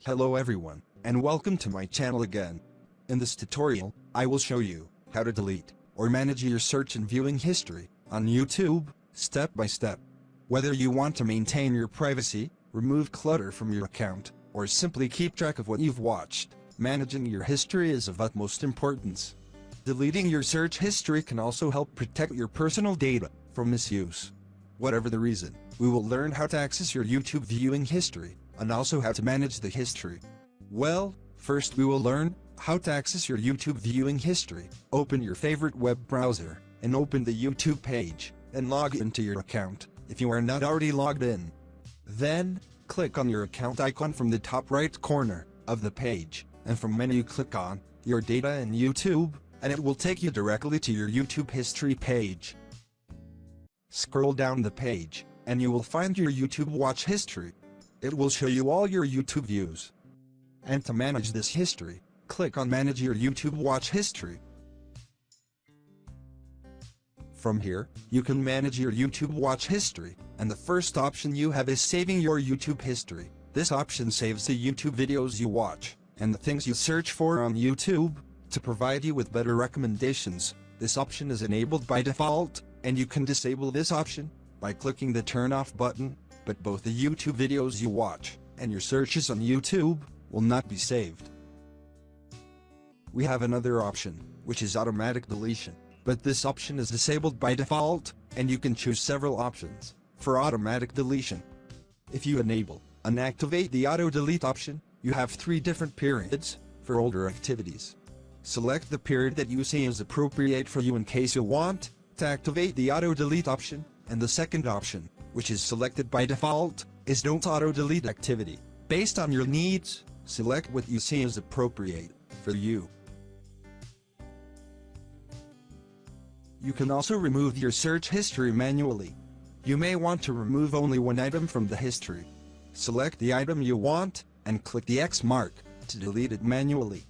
Hello everyone, and welcome to my channel again. In this tutorial, I will show you how to delete or manage your search and viewing history on YouTube, step by step. Whether you want to maintain your privacy, remove clutter from your account, or simply keep track of what you've watched, managing your history is of utmost importance. Deleting your search history can also help protect your personal data from misuse. Whatever the reason, we will learn how to access your YouTube viewing history, and also how to manage the history. Well, first we will learn how to access your YouTube viewing history. Open your favorite web browser, and open the YouTube page, and log into your account, if you are not already logged in. Then, click on your account icon from the top right corner of the page, and from menu click on your data and YouTube, and it will take you directly to your YouTube history page. Scroll down the page, and you will find your YouTube watch history. It will show you all your YouTube views. And to manage this history, click on Manage your YouTube watch history. From here, you can manage your YouTube watch history, and the first option you have is saving your YouTube history. This option saves the YouTube videos you watch, and the things you search for on YouTube, to provide you with better recommendations. This option is enabled by default, and you can disable this option by clicking the turn off button, but both the YouTube videos you watch and your searches on YouTube will not be saved. We have another option, which is automatic deletion, but this option is disabled by default, and you can choose several options for automatic deletion. If you enable and activate the auto delete option, you have 3 different periods for older activities. Select the period that you see is appropriate for you in case you want to activate the auto delete option, and the second option, which is selected by default, is don't auto delete activity. Based on your needs, select what you see is appropriate for you. You can also remove your search history manually. You may want to remove only one item from the history. Select the item you want, and click the X mark to delete it manually.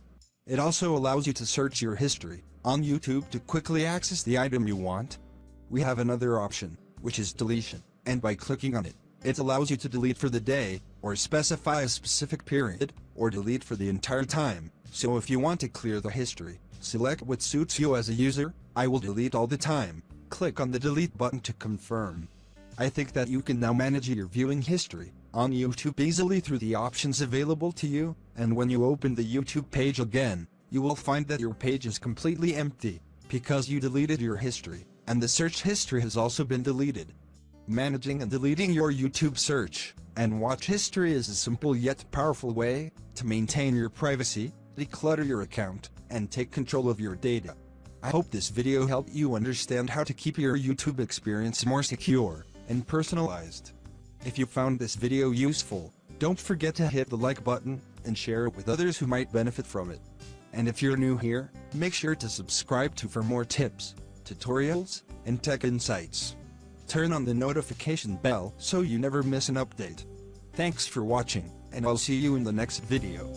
It also allows you to search your history on YouTube to quickly access the item you want. We have another option, which is deletion, and by clicking on it, it allows you to delete for the day, or specify a specific period, or delete for the entire time. So if you want to clear the history, select what suits you as a user. I will delete all the time. Click on the delete button to confirm. I think that you can now manage your viewing history on YouTube easily through the options available to you, and when you open the YouTube page again, you will find that your page is completely empty, because you deleted your history, and the search history has also been deleted. Managing and deleting your YouTube search and watch history is a simple yet powerful way to maintain your privacy, declutter your account, and take control of your data. I hope this video helped you understand how to keep your YouTube experience more secure and personalized. If you found this video useful, don't forget to hit the like button and share it with others who might benefit from it. And if you're new here, make sure to subscribe for more tips, tutorials, and tech insights. Turn on the notification bell so you never miss an update. Thanks for watching, and I'll see you in the next video.